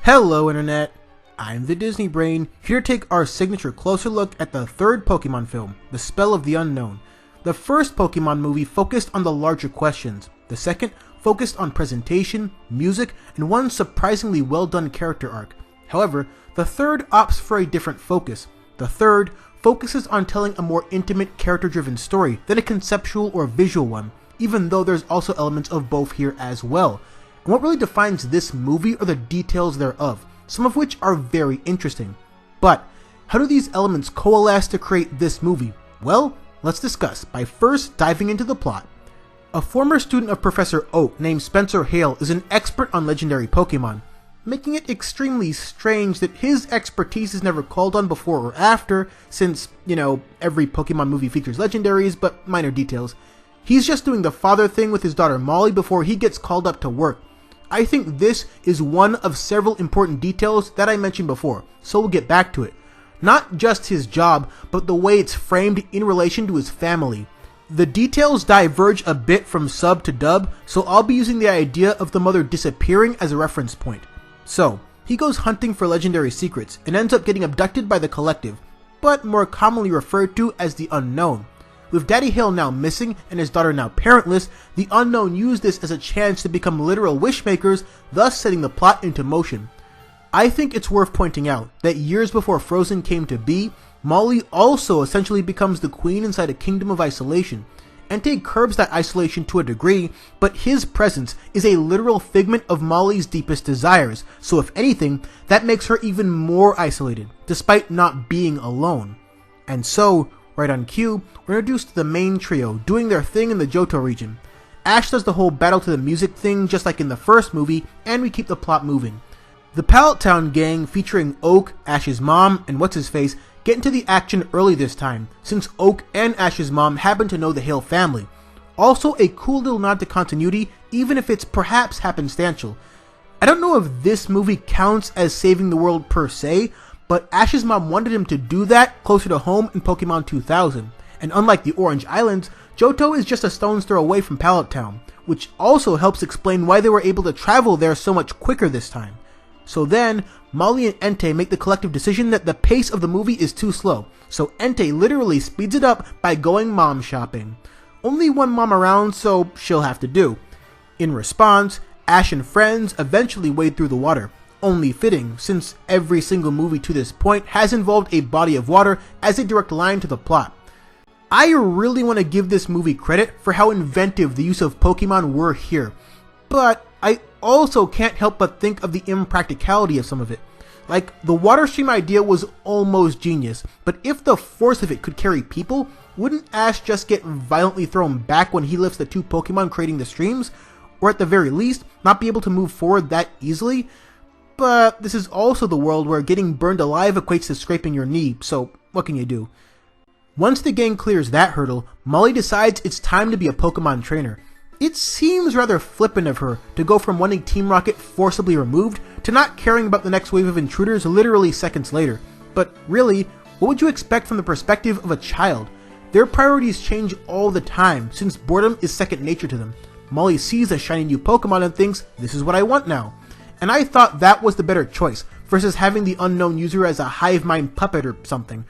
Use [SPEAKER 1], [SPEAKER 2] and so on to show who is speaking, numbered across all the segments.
[SPEAKER 1] Hello Internet, I'm the Disney Brain, here to take our signature closer look at the third Pokemon film, The Spell of the Unknown. The first Pokemon movie focused on the larger questions, the second focused on presentation, music, and one surprisingly well done character arc. However, the third opts for a different focus. The third focuses on telling a more intimate character-driven story than a conceptual or visual one, even though there's also elements of both here as well. And what really defines this movie are the details thereof, some of which are very interesting. But how do these elements coalesce to create this movie? Well, let's discuss by first diving into the plot. A former student of Professor Oak named Spencer Hale is an expert on legendary Pokemon, making it extremely strange that his expertise is never called on before or after, since, every Pokemon movie features legendaries, but minor details. He's just doing the father thing with his daughter Molly before he gets called up to work. I think this is one of several important details that I mentioned before, so we'll get back to it. Not just his job, but the way it's framed in relation to his family. The details diverge a bit from sub to dub, so I'll be using the idea of the mother disappearing as a reference point. So, he goes hunting for legendary secrets and ends up getting abducted by the Collective, but more commonly referred to as the Unknown. With Daddy Hale now missing and his daughter now parentless, the Unknown use this as a chance to become literal wishmakers, thus setting the plot into motion. I think it's worth pointing out that years before Frozen came to be, Molly also essentially becomes the queen inside a kingdom of isolation. Entei curbs that isolation to a degree, but his presence is a literal figment of Molly's deepest desires, so if anything, that makes her even more isolated, despite not being alone. And so, right on cue, we're introduced to the main trio doing their thing in the Johto region. Ash does the whole battle to the music thing just like in the first movie, and we keep the plot moving. The Pallet Town gang featuring Oak, Ash's mom, and What's-His-Face get into the action early this time, since Oak and Ash's mom happen to know the Hale family. Also a cool little nod to continuity, even if it's perhaps happenstantial. I don't know if this movie counts as saving the world per se, but Ash's mom wanted him to do that closer to home in Pokemon 2000, and unlike the Orange Islands, Johto is just a stone's throw away from Pallet Town, which also helps explain why they were able to travel there so much quicker this time. So then, Molly and Entei make the collective decision that the pace of the movie is too slow, so Entei literally speeds it up by going mom shopping. Only one mom around, so she'll have to do. In response, Ash and friends eventually wade through the water. Only fitting, since every single movie to this point has involved a body of water as a direct line to the plot. I really want to give this movie credit for how inventive the use of Pokemon were here, but I also can't help but think of the impracticality of some of it. Like, the water stream idea was almost genius, but if the force of it could carry people, wouldn't Ash just get violently thrown back when he lifts the two Pokemon creating the streams? Or at the very least, not be able to move forward that easily? But this is also the world where getting burned alive equates to scraping your knee, so what can you do? Once the gang clears that hurdle, Molly decides it's time to be a Pokemon trainer. It seems rather flippant of her to go from wanting Team Rocket forcibly removed to not caring about the next wave of intruders literally seconds later. But really, what would you expect from the perspective of a child? Their priorities change all the time, since boredom is second nature to them. Molly sees a shiny new Pokemon and thinks, this is what I want now. And I thought that was the better choice, versus having the Unknown user as a hive mind puppet or something.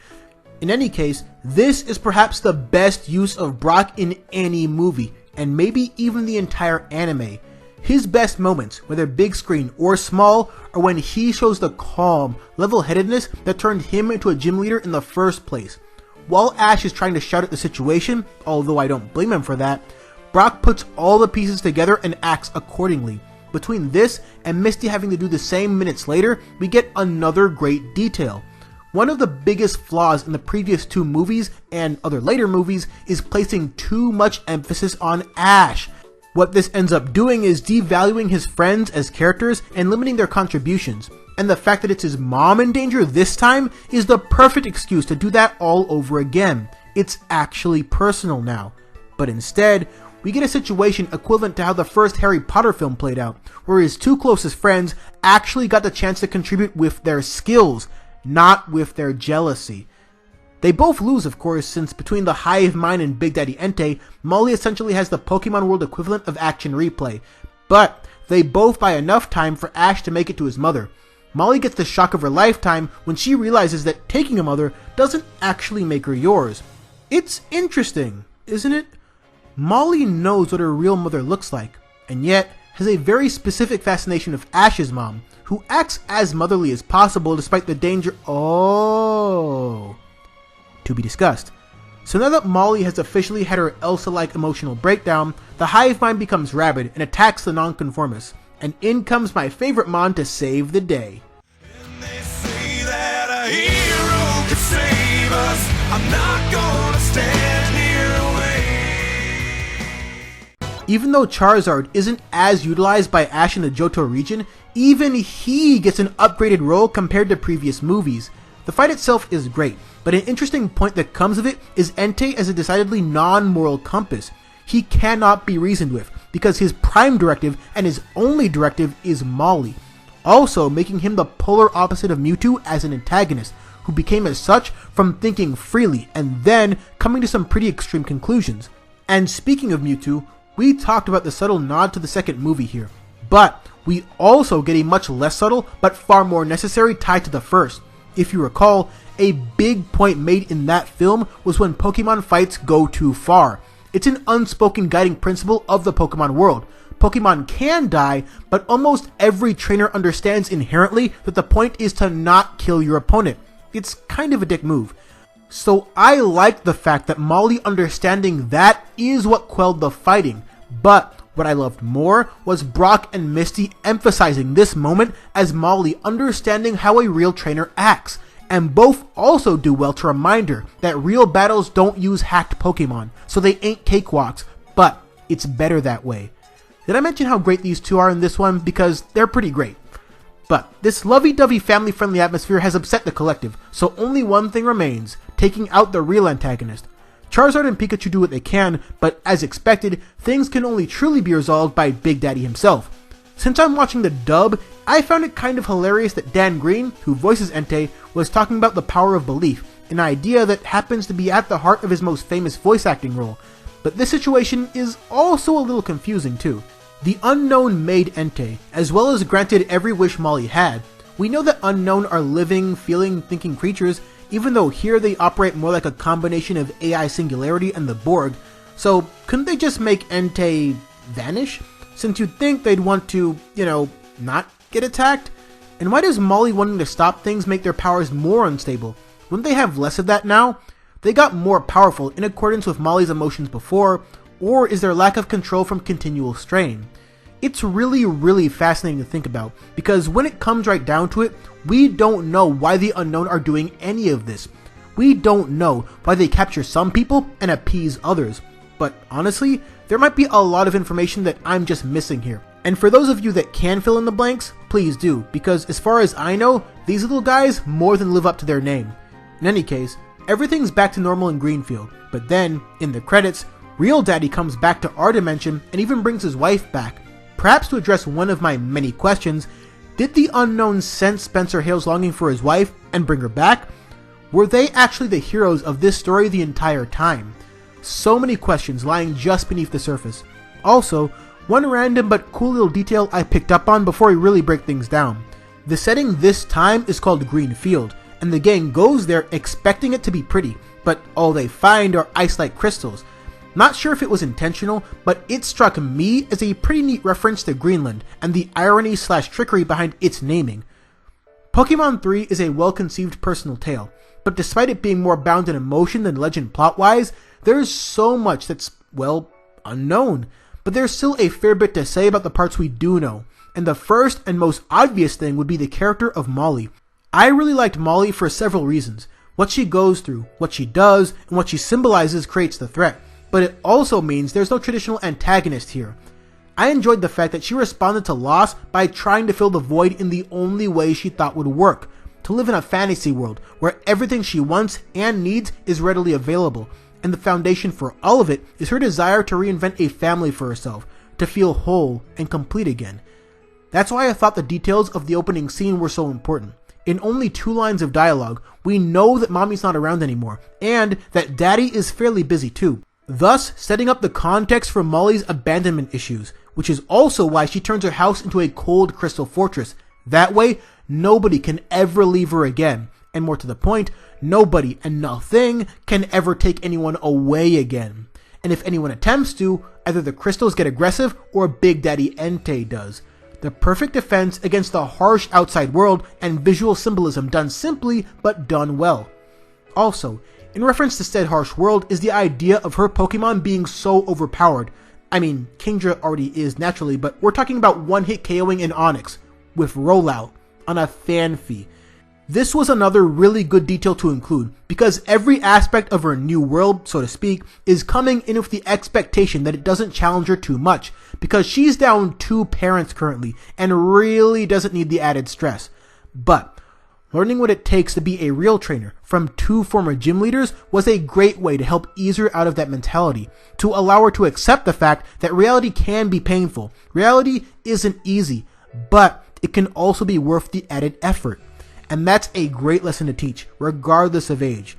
[SPEAKER 1] In any case, this is perhaps the best use of Brock in any movie, and maybe even the entire anime. His best moments, whether big screen or small, are when he shows the calm, level-headedness that turned him into a gym leader in the first place. While Ash is trying to shout at the situation, although I don't blame him for that, Brock puts all the pieces together and acts accordingly. Between this and Misty having to do the same minutes later, we get another great detail. One of the biggest flaws in the previous two movies and other later movies is placing too much emphasis on Ash. What this ends up doing is devaluing his friends as characters and limiting their contributions, and the fact that it's his mom in danger this time is the perfect excuse to do that all over again. It's actually personal now. But instead, we get a situation equivalent to how the first Harry Potter film played out, where his two closest friends actually got the chance to contribute with their skills, not with their jealousy. They both lose, of course, since between the Hive Mind and Big Daddy Entei, Molly essentially has the Pokemon World equivalent of action replay, but they both buy enough time for Ash to make it to his mother. Molly gets the shock of her lifetime when she realizes that taking a mother doesn't actually make her yours. It's interesting, isn't it? Molly knows what her real mother looks like, and yet has a very specific fascination of Ash's mom, who acts as motherly as possible despite the danger. Oh, to be discussed. So now that Molly has officially had her Elsa-like emotional breakdown, the hive mind becomes rabid and attacks the nonconformists. And in comes my favorite Mon to save the day.
[SPEAKER 2] And they say that a hero could save us. I'm not gonna stand here and wait.
[SPEAKER 1] Even though Charizard isn't as utilized by Ash in the Johto region, even he gets an upgraded role compared to previous movies. The fight itself is great, but an interesting point that comes of it is Entei as a decidedly non-moral compass. He cannot be reasoned with, because his prime directive and his only directive is Molly, also making him the polar opposite of Mewtwo as an antagonist, who became as such from thinking freely and then coming to some pretty extreme conclusions. And speaking of Mewtwo, we talked about the subtle nod to the second movie here, but we also get a much less subtle but far more necessary tie to the first. If you recall, a big point made in that film was when Pokemon fights go too far. It's an unspoken guiding principle of the Pokemon world. Pokemon can die, but almost every trainer understands inherently that the point is to not kill your opponent. It's kind of a dick move. So I like the fact that Molly understanding that is what quelled the fighting, but what I loved more was Brock and Misty emphasizing this moment as Molly understanding how a real trainer acts. And both also do well to remind her that real battles don't use hacked Pokemon, so they ain't cakewalks, but it's better that way. Did I mention how great these two are in this one? Because they're pretty great. But this lovey-dovey family-friendly atmosphere has upset the collective, so only one thing remains, taking out the real antagonist. Charizard and Pikachu do what they can, but as expected, things can only truly be resolved by Big Daddy himself. Since I'm watching the dub, I found it kind of hilarious that Dan Green, who voices Entei, was talking about the power of belief, an idea that happens to be at the heart of his most famous voice acting role. But this situation is also a little confusing too. The Unown made Entei, as well as granted every wish Molly had. We know that Unown are living, feeling, thinking creatures, even though here they operate more like a combination of AI Singularity and the Borg. So couldn't they just make Entei vanish? Since you'd think they'd want to, not get attacked? And why does Molly wanting to stop things make their powers more unstable? Wouldn't they have less of that now? They got more powerful in accordance with Molly's emotions before, or is there lack of control from continual strain? It's really fascinating to think about, because when it comes right down to it, we don't know why the Unown are doing any of this. We don't know why they capture some people and appease others. But honestly, there might be a lot of information that I'm just missing here. And for those of you that can fill in the blanks, please do, because as far as I know, these little guys more than live up to their name. In any case, everything's back to normal in Greenfield, but then, in the credits, Real Daddy comes back to our dimension and even brings his wife back. Perhaps to address one of my many questions, did the Unown sense Spencer Hale's longing for his wife and bring her back? Were they actually the heroes of this story the entire time? So many questions lying just beneath the surface. Also, one random but cool little detail I picked up on before we really break things down. The setting this time is called Greenfield, and the gang goes there expecting it to be pretty, but all they find are ice-like crystals. Not sure if it was intentional, but it struck me as a pretty neat reference to Greenland and the irony/trickery behind its naming. Pokémon 3 is a well-conceived personal tale, but despite it being more bound in emotion than legend plot-wise, there's so much that's, unknown. But there's still a fair bit to say about the parts we do know, and the first and most obvious thing would be the character of Molly. I really liked Molly for several reasons. What she goes through, what she does, and what she symbolizes creates the threat, but it also means there's no traditional antagonist here. I enjoyed the fact that she responded to loss by trying to fill the void in the only way she thought would work, to live in a fantasy world where everything she wants and needs is readily available, and the foundation for all of it is her desire to reinvent a family for herself, to feel whole and complete again. That's why I thought the details of the opening scene were so important. In only 2 lines of dialogue, we know that Mommy's not around anymore, and that Daddy is fairly busy too, thus setting up the context for Molly's abandonment issues, which is also why she turns her house into a cold crystal fortress. That way, nobody can ever leave her again. And more to the point, nobody and nothing can ever take anyone away again. And if anyone attempts to, either the crystals get aggressive or Big Daddy Entei does. The perfect defense against the harsh outside world and visual symbolism done simply, but done well. Also, in reference to said harsh world is the idea of her Pokemon being so overpowered. I mean, Kingdra already is naturally, but we're talking about one-hit KOing an Onix with rollout on a fan fee. This was another really good detail to include, because every aspect of her new world, so to speak, is coming in with the expectation that it doesn't challenge her too much, because she's down 2 parents currently, and really doesn't need the added stress. But learning what it takes to be a real trainer from 2 former gym leaders was a great way to help ease her out of that mentality, to allow her to accept the fact that reality can be painful. Reality isn't easy, but it can also be worth the added effort. And that's a great lesson to teach, regardless of age.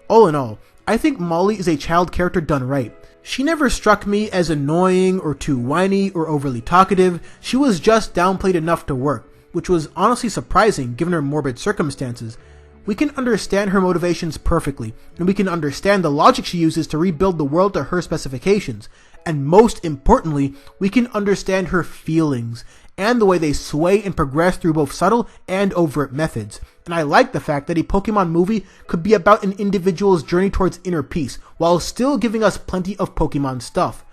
[SPEAKER 1] All in all, I think Molly is a child character done right. She never struck me as annoying or too whiny or overly talkative. She was just downplayed enough to work, which was honestly surprising given her morbid circumstances. We can understand her motivations perfectly, and we can understand the logic she uses to rebuild the world to her specifications. And most importantly, we can understand her feelings, and the way they sway and progress through both subtle and overt methods. And I like the fact that a Pokemon movie could be about an individual's journey towards inner peace, while still giving us plenty of Pokemon stuff.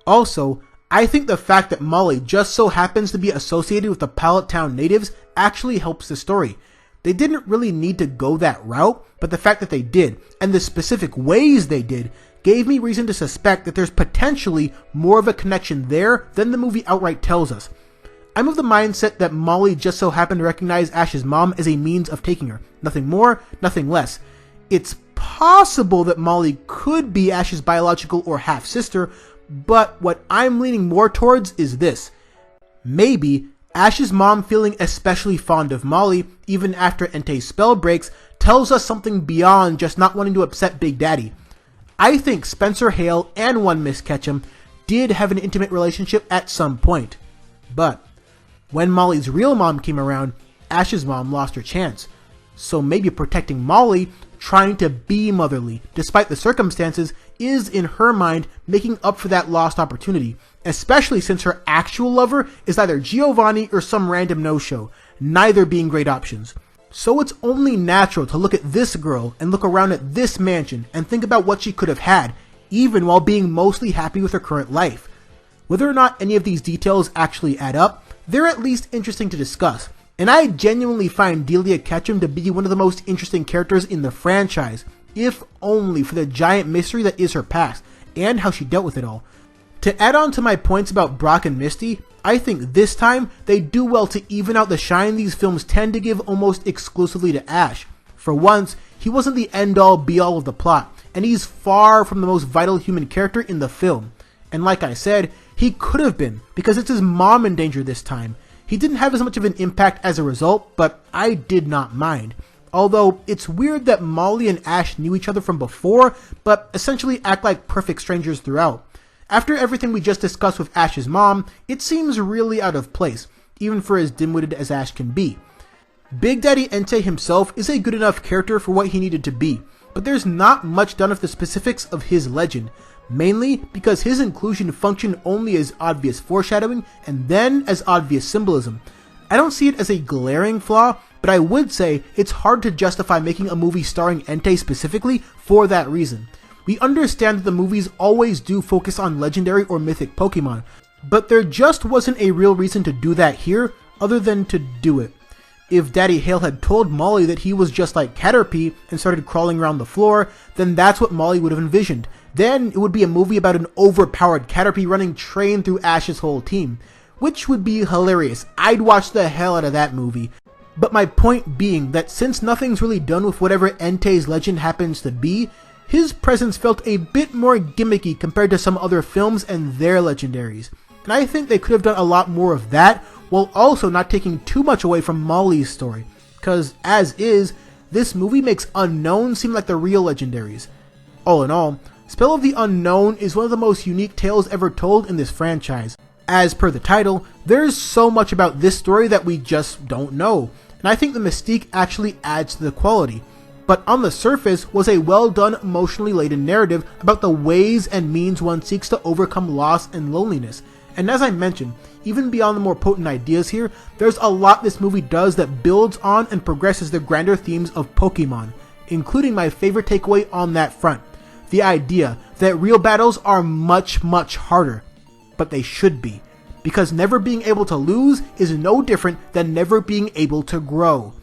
[SPEAKER 1] Also, I think the fact that Molly just so happens to be associated with the Pallet Town natives actually helps the story. They didn't really need to go that route, but the fact that they did, and the specific ways they did, gave me reason to suspect that there's potentially more of a connection there than the movie outright tells us. I'm of the mindset that Molly just so happened to recognize Ash's mom as a means of taking her. Nothing more, nothing less. It's possible that Molly could be Ash's biological or half-sister, but what I'm leaning more towards is this. Maybe Ash's mom feeling especially fond of Molly, even after Entei's spell breaks, tells us something beyond just not wanting to upset Big Daddy. I think Spencer Hale and One Miss Ketchum did have an intimate relationship at some point. But when Molly's real mom came around, Ash's mom lost her chance. So maybe protecting Molly, trying to be motherly, despite the circumstances, is in her mind making up for that lost opportunity, especially since her actual lover is either Giovanni or some random no-show, neither being great options. So it's only natural to look at this girl and look around at this mansion and think about what she could have had, even while being mostly happy with her current life. Whether or not any of these details actually add up, they're at least interesting to discuss, and I genuinely find Delia Ketchum to be one of the most interesting characters in the franchise, if only for the giant mystery that is her past, and how she dealt with it all. To add on to my points about Brock and Misty, I think this time they do well to even out the shine these films tend to give almost exclusively to Ash. For once, he wasn't the end-all be-all of the plot, and he's far from the most vital human character in the film. And like I said, he could have been, because it's his mom in danger this time. He didn't have as much of an impact as a result, but I did not mind. Although, it's weird that Molly and Ash knew each other from before, but essentially act like perfect strangers throughout. After everything we just discussed with Ash's mom, it seems really out of place, even for as dim-witted as Ash can be. Big Daddy Entei himself is a good enough character for what he needed to be, but there's not much done with the specifics of his legend, mainly because his inclusion functioned only as obvious foreshadowing and then as obvious symbolism. I don't see it as a glaring flaw, but I would say it's hard to justify making a movie starring Entei specifically for that reason. We understand that the movies always do focus on legendary or mythic Pokemon, but there just wasn't a real reason to do that here other than to do it. If Daddy Hale had told Molly that he was just like Caterpie and started crawling around the floor, then that's what Molly would have envisioned. Then it would be a movie about an overpowered Caterpie running train through Ash's whole team, which would be hilarious. I'd watch the hell out of that movie. But my point being that since nothing's really done with whatever Entei's legend happens to be, his presence felt a bit more gimmicky compared to some other films and their legendaries. And I think they could have done a lot more of that, while also not taking too much away from Molly's story. Cause as is, this movie makes Unown seem like the real legendaries. All in all, Spell of the Unknown is one of the most unique tales ever told in this franchise. As per the title, there's so much about this story that we just don't know. and I think the mystique actually adds to the quality. But on the surface was a well done, emotionally laden narrative about the ways and means one seeks to overcome loss and loneliness. And as I mentioned, even beyond the more potent ideas here, there's a lot this movie does that builds on and progresses the grander themes of Pokémon, including my favorite takeaway on that front, the idea that real battles are much, much harder, but they should be, because never being able to lose is no different than never being able to grow.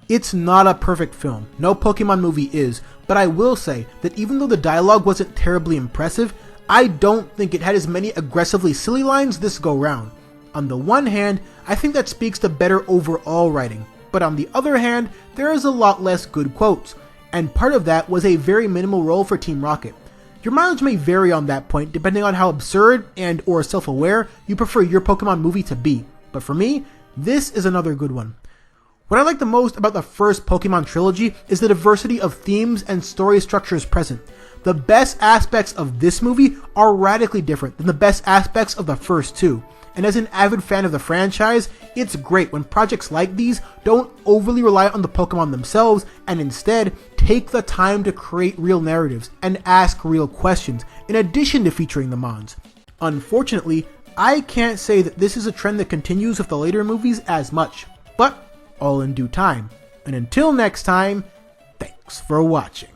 [SPEAKER 1] It's not a perfect film, no Pokemon movie is, but I will say that even though the dialogue wasn't terribly impressive, I don't think it had as many aggressively silly lines this go round. On the one hand, I think that speaks to better overall writing, but on the other hand, there is a lot less good quotes, and part of that was a very minimal role for Team Rocket. Your mileage may vary on that point depending on how absurd and or self-aware you prefer your Pokemon movie to be, but for me, this is another good one. What I like the most about the first Pokemon trilogy is the diversity of themes and story structures present. The best aspects of this movie are radically different than the best aspects of the first two, and as an avid fan of the franchise, it's great when projects like these don't overly rely on the Pokemon themselves and instead take the time to create real narratives and ask real questions in addition to featuring the Mons. Unfortunately, I can't say that this is a trend that continues with the later movies as much, but all in due time. And until next time, thanks for watching.